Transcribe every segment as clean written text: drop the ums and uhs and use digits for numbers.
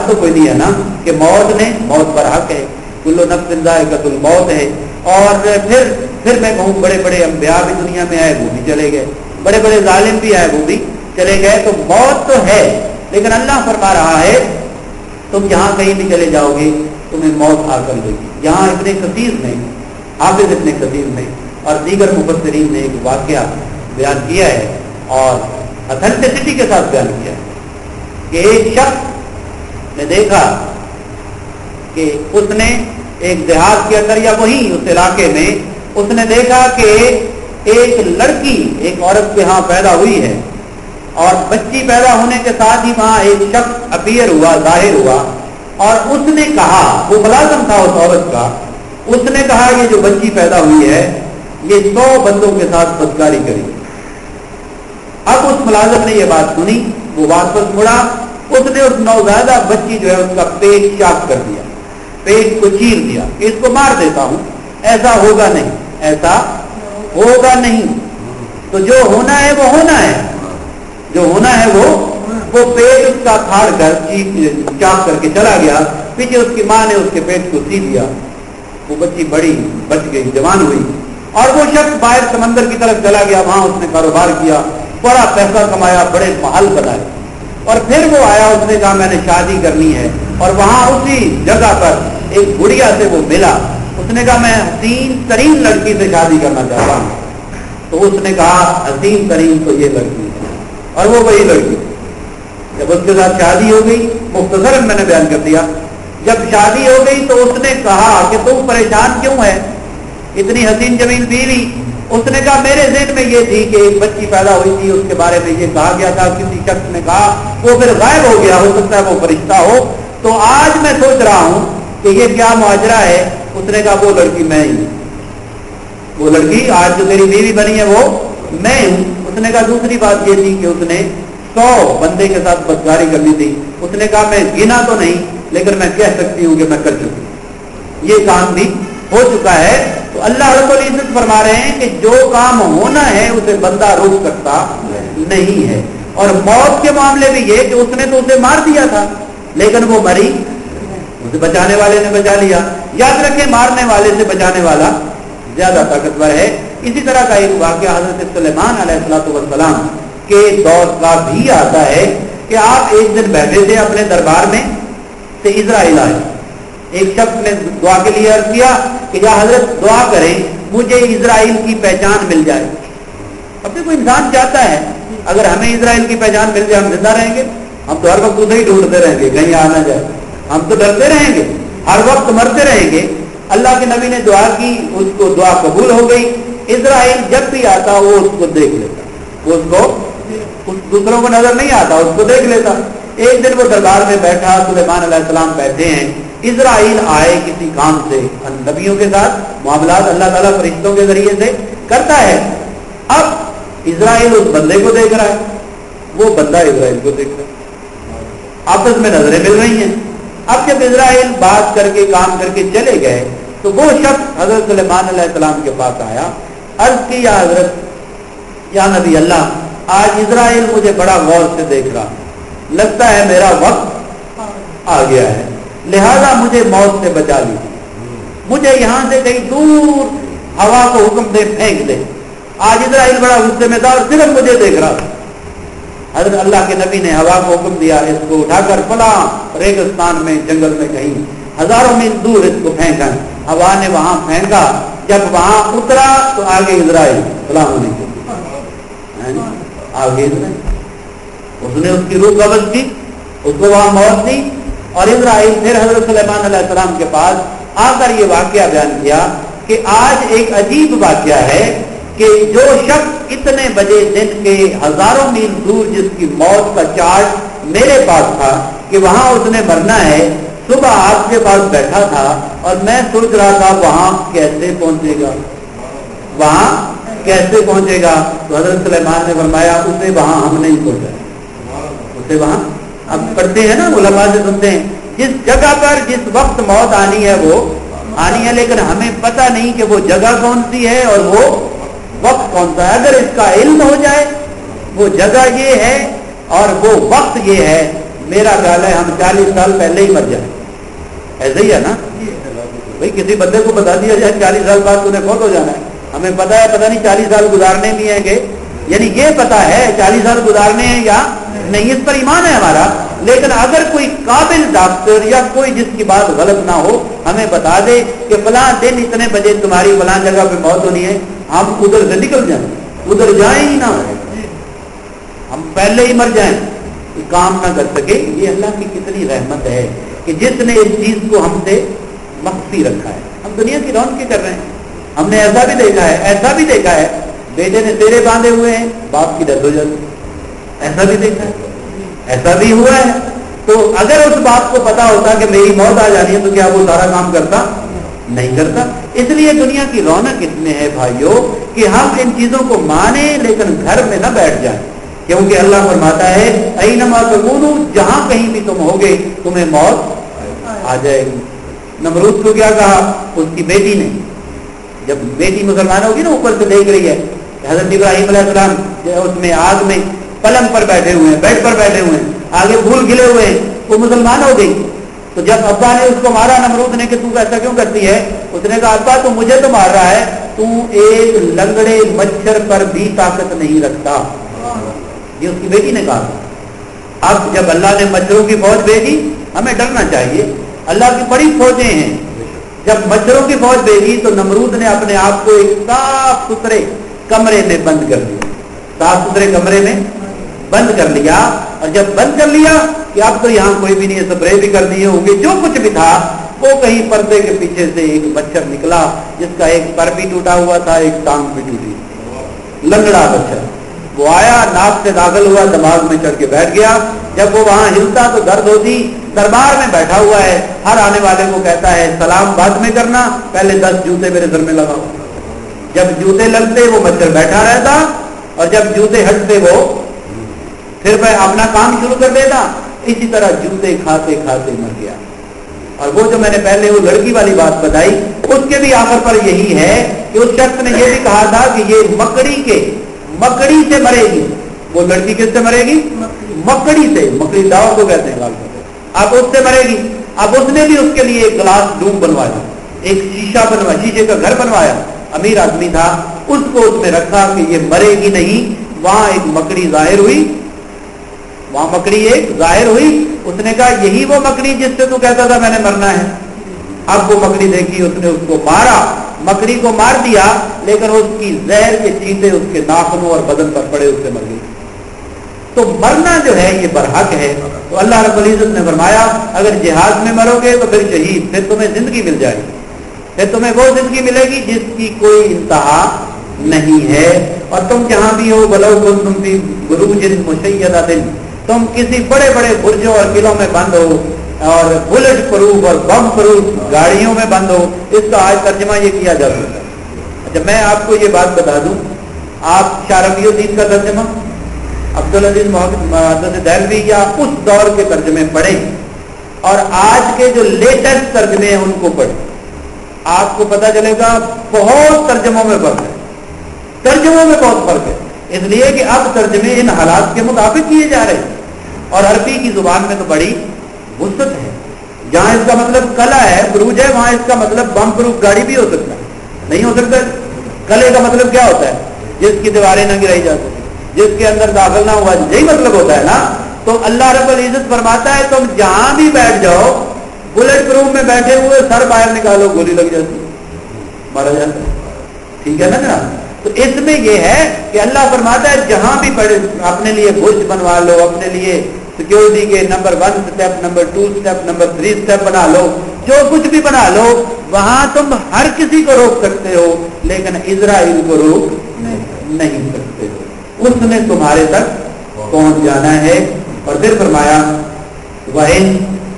तो कोई नहीं है ना कि मौत पर हक है, कुल्लु नफ्सिन ज़ाइक़तुल मौत है। और फिर मैं कहूँ बड़े बड़े अंबिया भी दुनिया में आए, वो भी चले गए, बड़े बड़े जालिम भी आए, वो भी चले गए। तो मौत तो है, लेकिन अल्लाह फरमा रहा है तुम जहाँ कहीं भी चले जाओगे तुम्हें मौत आकर लेगी। यहाँ इब्ने कसीर ने, हाफिज इब्ने कसीर ने और दीगर मुफस्सिरीन ने एक वाक़या बयान किया है और अथेंटिसिटी के साथ बयान किया है कि एक शख्स ने देखा कि उसने एक देहात के अंदर या वहीं उस इलाके में उसने देखा कि एक लड़की एक औरत के यहाँ पैदा हुई है और बच्ची पैदा होने के साथ ही वहाँ एक शख्स अपीयर हुआ, जाहिर हुआ और उसने कहा, वो मुलाजिम था उस औरत का, उसने कहा ये जो बच्ची पैदा हुई है ये 100 बंदों के साथ बदकारी करेगी। अब उस मुलाजिम ने ये बात सुनी, वो वापस मुड़ा, उसने उस नौज़ादा बच्ची जो है उसका पेट चाक कर दिया, पेट को चीर दिया, इसको मार देता हूं, ऐसा होगा नहीं, ऐसा होगा नहीं। तो जो होना है वो होना है, जो होना है वो पेट उसका फाड़ कर चाक करके चला गया। पीछे उसकी माँ ने उसके पेट को सी दिया, वो बच्ची बड़ी बच गई, जवान हुई और वो शख्स बाहर समंदर की तरफ चला गया, वहां उसने कारोबार किया, बड़ा पैसा कमाया, बड़े महल बनाए और फिर वो आया, उसने कहा मैंने शादी करनी है और वहां उसी जगह पर एक गुड़िया से वो मिला, उसने कहा मैं हसीन तरीन लड़की से शादी करना चाहता हूं। तो उसने कहा हसीन तरीन तो ये लड़की है और वो वही लड़की। जब उसके साथ शादी हो गई, मुख्तसरन मैंने बयान कर दिया, जब शादी हो गई तो उसने कहा कि तुम परेशान क्यों है, इतनी हसीन जमीन बीवी। उसने कहा मेरे ज़हन में ये थी कि एक बच्ची पैदा हुई थी, उसके बारे में ये कहा गया था, किसी शख्स ने कहा, वो फिर गायब हो गया, हो सकता है वो फरिश्ता हो, तो आज मैं सोच रहा हूं कि ये क्या मुआजरा है। उसने कहा वो लड़की मैं ही, वो लड़की आज जो तेरी बीवी बनी है वो मैं हूं। उसने कहा दूसरी बात ये थी कि उसने 100 बंदे के साथ बदकारी करनी थी। उसने कहा मैं गिना तो नहीं, लेकिन मैं कह सकती हूँ कि मैं कर चुकी, ये काम भी हो चुका है। तो अल्लाह रब्बुल इज्जत फरमा रहे हैं कि जो काम होना है उसे बंदा रोक सकता नहीं है। और मौत के मामले में ये कि उसने तो उसे मार दिया था, लेकिन वो मरी, उसे बचाने वाले ने बचा लिया। याद रखें, मारने वाले से बचाने वाला ज्यादा ताकतवर है। इसी तरह का एक वाक़या हज़रत सुलेमान अलैहिस्सलाम के दौर का भी आता है कि आप एक दिन बैठे थे अपने दरबार में, से इजराइल आए, एक शख्स ने दुआ के लिए अर्ज किया कि या हजरत दुआ करें मुझे इजराइल की पहचान मिल जाए। अब देखो इंसान चाहता है अगर हमें इजराइल की पहचान मिल जाए हम जिंदा रहेंगे, हम तो हर वक्त उसे ही ढूंढते रहेंगे कहीं आ ना जाए, हम तो डरते रहेंगे, हर वक्त मरते रहेंगे। अल्लाह के नबी ने दुआ की, उसको दुआ कबूल हो गई। इजराइल जब भी आता वो उसको देख लेता, वो उसको दूसरों को नजर नहीं आता, उसको देख लेता। एक दिन वो दरबार में बैठा, सुलेमान अलैहिस्सलाम बैठे हैं, इजराइल आए किसी काम से, नबियों के साथ मामलात अल्लाह ताला फरिश्तों के जरिए से करता है। अब इजराइल उस बंदे को देख रहा है, वो बंदा इजराइल को देख रहा है, आपस में नजरें मिल रही हैं। अब जब इजराइल बात करके काम करके चले गए तो वो शख्स हजरत सुलेमान अलैहिस्सलाम के पास आया, अर्ज की या हजरत, या नबी अल्लाह, आज इजराइल मुझे बड़ा गौर से देख रहा, लगता है मेरा वक्त आ गया है, लिहाजा मुझे मौत से बचा लीजिए, मुझे यहां से कहीं दूर हवा को हुक्म दे फेंक दे। आज इजराइल बड़ा गुस्से में था और सिर्फ मुझे देख रहा था। हजरत अल्लाह के नबी ने हवा को हुक्म दिया, इसको उठाकर फला रेगिस्तान में, जंगल में कहीं हजारों मील दूर इसको फेंका। हवा ने वहां फेंका, जब वहां उतरा तो आगे इजराइल फला होने के आगे इजराइल, उसने उसकी रूह कब्ज की, उसको वहां मौत दी और इजराइल फिर हजरत सुलेमान अलैहिस्सलाम के पास आकर ये वाकया बयान किया कि आज एक अजीब वाकया है कि जो शख्स इतने बजे दिन के हजारों मील दूर जिसकी मौत का चार्ट मेरे पास था कि वहां उसने मरना है, सुबह आपके पास बैठा था और मैं सोच रहा था वहां कैसे पहुंचेगा, वहां कैसे पहुंचेगा। तो हजरत सुलेमान ने फरमाया उसे वहां हम नहीं पहुंचा, उसे वहां, अब पढ़ते हैं ना उलमा से सुनते हैं, जिस जगह पर जिस वक्त मौत आनी है वो आनी है, लेकिन हमें पता नहीं कि वो जगह कौन सी है और वो वक्त कौन सा है। अगर इसका इल्म हो जाए वो जगह ये है और वो वक्त ये है, میرا خیال ہے ہم 40 سال پہلے ہی مر جائیں. ایسا ہی ہے نا بھائی, کسی بندے کو بتا دیا جائے 40 سال بعد تمہیں فوت ہو جانا ہے, ہمیں پتا ہے پتہ نہیں 40 سال گزارنے بھی ہیں کہ, یعنی یہ پتا ہے 40 سال گزارنے ہیں یا نہیں, اس پر ایمان ہے ہمارا. لیکن اگر کوئی قابل ڈاکٹر یا کوئی جس کی بات غلط نہ ہو ہمیں بتا دے کہ فلاں دن اتنے بجے تمہاری فلاں جگہ پہ موت ہونی ہے, ہم ادھر سے نکل جائیں, ادھر جائیں ہی نہ, ہم پہلے ہی مر جائیں, کام نہ کر سکے. یہ اللہ کی کتنی رحمت ہے کہ جس نے اس چیز کو ہم سے مخفی رکھا ہے. ہم دنیا کی رونقی کر رہے ہیں. ہم نے ایسا بھی دیکھا ہے, ایسا بھی دیکھا ہے بیٹے نے تیرے باندھے ہوئے ہیں, باپ کی ڈیتھ ہو جاتی, ایسا بھی دیکھا ہے, ایسا بھی ہوا ہے. تو اگر اس باپ کو پتا ہوتا کہ میری موت آ جانی ہے تو کیا وہ سارا کام کرتا؟ نہیں کرتا. اس لیے دنیا کی رونق اس میں ہے بھائیوں کہ ہم ان چیزوں کو مانیں لیکن گھر میں نہ بیٹھ جائیں, کیونکہ اللہ فرماتا ہے اینما تکونوا, جہاں کہیں بھی تم ہوگے تمہیں موت آ جائے گی. نمرود کو کیا کہا اس کی بیٹی نے, جب بیٹی مسلمان ہوگی نا, اوپر سے دیکھ رہی ہے حضرت ابراہیم علیہ السلام اس میں آگ میں پلنگ پر بیٹھے ہوئے ہیں, بیڈ پر بیٹھے ہوئے ہیں, آگے پھول کھلے ہوئے ہیں, وہ مسلمان ہو گئی. تو جب ابا نے اس کو مارا نمرود نے کہ تو ایسا کیوں کرتی ہے, اس نے کہا ابا تو مجھے تو مار رہا ہے, تو ایک لنگڑے مچھر پر بھی طاقت نہیں رکھتا. یہ اس کی بیٹی نے کہا. اب جب اللہ نے مچھروں کی فوج بھیجی, ہمیں ڈرنا چاہیے, اللہ کی بڑی فوجیں ہیں. جب مچھروں کی فوج بھیجی تو نمرود نے اپنے آپ کو ایک صاف ستھرے کمرے میں بند کر لیا, صاف ستھرے کمرے میں بند کر لیا. اور جب بند کر لیا کہ اب تو یہاں کوئی بھی نہیں ہے, سپرے بھی کر دیے ہوں گے, جو کچھ بھی تھا, وہ کہیں پردے کے پیچھے سے ایک مچھر نکلا جس کا ایک پر بھی ٹوٹا ہوا تھا, ایک ٹانگ بھی ٹوٹی, لنگڑا مچھر. وہ آیا, ناک سے داخل ہوا, دماغ میں چڑھ کے بیٹھ گیا. جب وہ وہاں ہلتا تو درد ہوتی. دربار میں بیٹھا ہوا ہے, ہر آنے والے کو کہتا ہے سلام بعد میں کرنا, پہلے 10 جوتے میرے سر میں لگاؤ. جب جوتے لگتے وہ مچھر بیٹھا رہتا, اور جب جوتے ہٹتے وہ پھر میں اپنا کام شروع کر دیتا. اسی طرح جوتے کھاتے کھاتے مر گیا. اور وہ جو میں نے پہلے وہ لڑکی والی بات بتائی, اس کے بھی آخر پر یہی ہے کہ اس شخص نے یہ بھی کہا تھا کہ یہ مکڑی سے مرے گی. وہ لڑکی کس سے مرے گی؟ مکڑی سے. مکڑی داؤ کو کہتے ہیں. اب اس سے مرے گی. اب اس نے بھی اس کے لیے ایک گلاس ڈوم بنوایا, ایک شیشہ بنوایا, شیشے کا گھر بنوایا. امیر آدمی تھا, اس کو اس میں رکھا کہ یہ مرے گی نہیں. وہاں ایک مکڑی ظاہر ہوئی, وہاں مکڑی ایک ظاہر ہوئی. اس نے کہا یہی وہ مکڑی جس سے تو کہتا تھا میں نے مرنا ہے. اب وہ مکڑی دیکھی, اس نے اس کو مارا, مکڑی کو مار دیا, لیکن اس کی زہر کے چیٹے اس کے ناخنوں اور بدن پر پڑے, اس سے مر گئی. تو مرنا جو ہے یہ برحق ہے. تو اللہ رب العزت نے فرمایا اگر جہاد میں مرو گے تو پھر شہید, پھر تمہیں زندگی مل جائے گی, پھر تمہیں وہ زندگی ملے گی جس کی کوئی انتہا نہیں ہے. اور تم جہاں بھی ہو, بلو کنتم فی بروج مشیدۃ, تم کسی بڑے بڑے برجوں اور قلعوں میں بند ہو, اور بلٹ پروف اور بم پروف گاڑیوں میں بند ہو. اس کا آج ترجمہ یہ کیا جا سکتا ہے. اچھا میں آپ کو یہ بات بتا دوں, آپ شاہ رفیع الدین کا ترجمہ, عبدالعزیز محمد دہلوی یا اس دور کے ترجمے پڑھیں, اور آج کے جو لیٹسٹ ترجمے ہیں ان کو پڑھیں. آپ کو پتا چلے گا بہت ترجموں میں فرق ہے, ترجموں میں بہت فرق ہے. اس لیے کہ اب ترجمے ان حالات کے مطابق کیے جا رہے ہیں. اور عربی کی زبان میں تو بڑی وسعت ہے. جہاں اس کا مطلب کلا ہے, بروج ہے, وہاں اس کا مطلب بم پروف گاڑی بھی ہو سکتا ہے. نہیں ہو سکتا. کلے کا مطلب کیا ہوتا ہے؟ جس کی دیواریں نہ گرائی جا سکتی, جس کے اندر داخل نہ ہوا, یہی مطلب ہوتا ہے نا. تو اللہ رب العزت فرماتا ہے تم جہاں بھی بیٹھ جاؤ, بلٹ پروف میں بیٹھے ہوئے سر باہر نکالو, گولی لگ جاتی, مارا جاتا ہے. ٹھیک ہے نا جناب. تو اس میں یہ ہے کہ اللہ فرماتا ہے جہاں بھی پڑے اپنے لیے برج بنوا لو, اپنے لیے سیکورٹی کے number 1 step, number 2 step, number 3 step بنا لو, جو کچھ بھی بنا لو, وہاں تم ہر کسی کو روک سکتے ہو, لیکن اسرائیل کو روک نہیں سکتے ہو. اس نے تمہارے تک پہنچ جانا ہے. اور پھر فرمایا وَإِن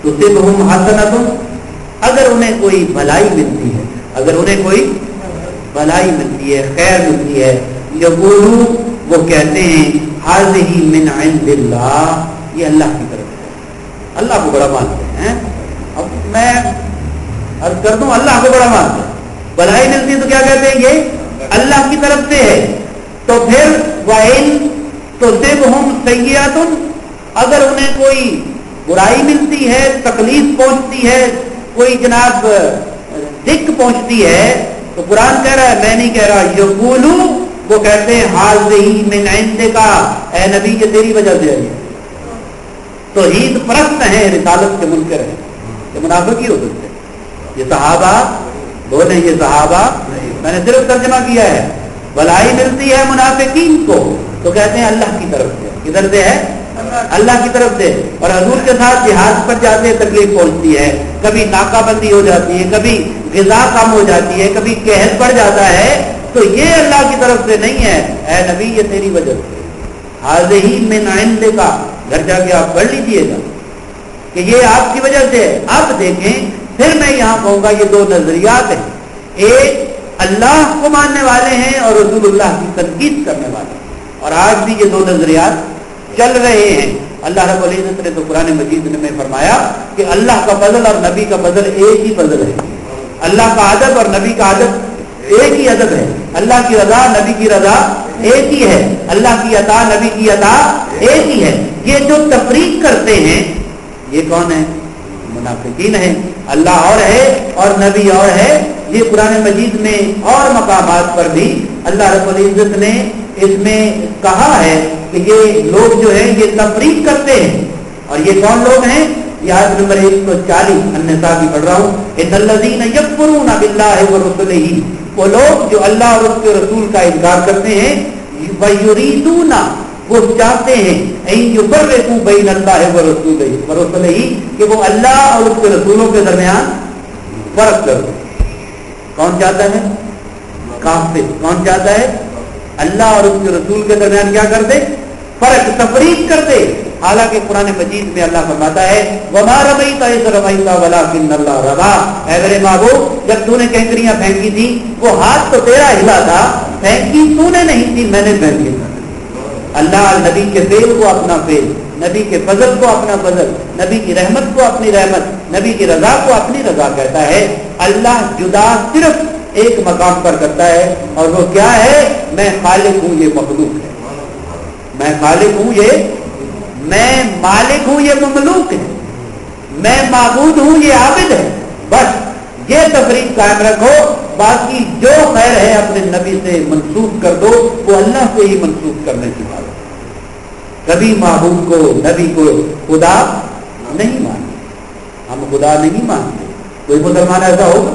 تُصِبْهُمْ حَسَنَةٌ, اگر انہیں کوئی بھلائی ملتی ہے, اگر انہیں کوئی بھلائی ملتی ہے, خیر ملتی ہے, یقولوا, وہ کہتے ہیں هَذِهِ مِنْ عِنْدِ اللَّهِ, یہ اللہ کی طرف سے. اللہ کو بڑا مانتے ہیں. اب میں عرض کر دوں, اللہ کو بڑا مانتے ہیں. بھلائی ملتی ہے تو کیا کہتے ہیں یہ اللہ کی طرف سے ہے. تو پھر وَإِن تُصِبْهُمْ سَيِّئَةٌ, اگر انہیں کوئی बुराई मिलती है, तकलीफ पहुंचती है, कोई जनाब दिक पहुंचती है, तो कुरान कह रहा है, मैं नहीं कह रहा, यक़ूलू, वो कहते हैं हाज़िही मिन इंदिका, ए नबी ये तेरी वजह से है। तो ईद परस्त हैं, रिसालत के मुनकर हैं, ये मुनाफिक ही हो सकते हैं। ये सहाबा बोले, ये सहाबा मैंने सिर्फ तर्जमा किया है। भलाई मिलती है मुनाफिकीन को, तो कहते हैं अल्लाह की तरफ से। किधर से है? अल्लाह की तरफ से। और हजूर के साथ जिहाद पर जाते तकलीफ पहुंचती है, कभी नाकाबंदी हो जाती है, कभी ग़िज़ा कम हो जाती है, कभी कहर पड़ जाता है, तो ये अल्लाह की तरफ से नहीं है, ऐ नबी ये तेरी वजह से। हाज़िही मिन इंदिका, घर जाके आप पढ़ लीजिएगा कि ये आपकी वजह से है। अब देखें, फिर मैं यहाँ कहूँगा ये दो नजरियात हैं, एक अल्लाह को मानने वाले हैं और रसूलुल्लाह की तनकीद करने वाले हैं, और आज भी ये दो नजरियात चल रहे हैं। अल्लाह रब्बुल इज्जत ने तो कुरान मजीद में फरमाया कि अल्लाह का फजल और नबी का फजल एक ही फजल है। अल्लाह का अदब और नबी का अदब एक ही अदब है। अल्लाह की रजा नबी की रजा एक ही है। अल्लाह की अता नबी की अता एक ही है। ये जो तफरीक करते हैं ये कौन है? मुनाफिकीन है। अल्लाह और है और नबी और है। ये कुरान मजीद में और मकामात पर भी अल्लाह रब्बुल इज्जत ने इसमें कहा है कि ये लोग जो है ये तफरीक करते हैं। और ये कौन लोग हैं? ये आयत नंबर 140 अन्निसा की पढ़ रहा हूँ, इन्नल्लज़ीना यकफुरूना बिल्लाहि व रुसुलिही, वो लोग जो अल्लाह और उसके रसूल का इनकार करते हैं, व युरीदूना, वो चाहते हैं, ऐन युफर्रिकू बैन अल्लाहि व रुसुलिही, कि वो अल्लाह और उसके रसूलों के दरमियान फर्क कर दे। कौन चाहता है? काफिर। कौन चाहता है? अल्लाह और उसके रसूल के दरमियान क्या कर दे? फर्क, तफरीक कर दे। हालांकि कुरान मजीद में अल्लाह फरमाता है, वमा रमैता इज़ रमैता वलाकिन्नल्लाह रमा, ऐ मेरे महबूब जब तूने कैंकरियां फेंकी थी वो हाथ तो तेरा हिला था, फेंकी तूने नहीं थी, मैंने फेंकी। अल्लाह नबी के फेल को अपना फेल, नबी के फजल को अपना फजल, नबी की रहमत को अपनी रहमत, नबी की रजा को अपनी रजा कहता है। अल्लाह जुदा सिर्फ एक मकाम पर करता है, और वो क्या है? मैं खालिक हूँ, ये मखलूक है। मैं खालिक हूँ, ये मैं मालिक हूँ, ये ममलूक है। मैं माबूद हूँ, ये आबिद है। बस ये तफरीक कायम रखो। बाकी जो खैर है अपने नबी से मंसूब कर दो, वो अल्लाह से ही मंसूब करने की बात है। कभी महबूब को, नबी को खुदा नहीं मानते। हम खुदा नहीं मानते। कोई मुसलमान ऐसा होगा?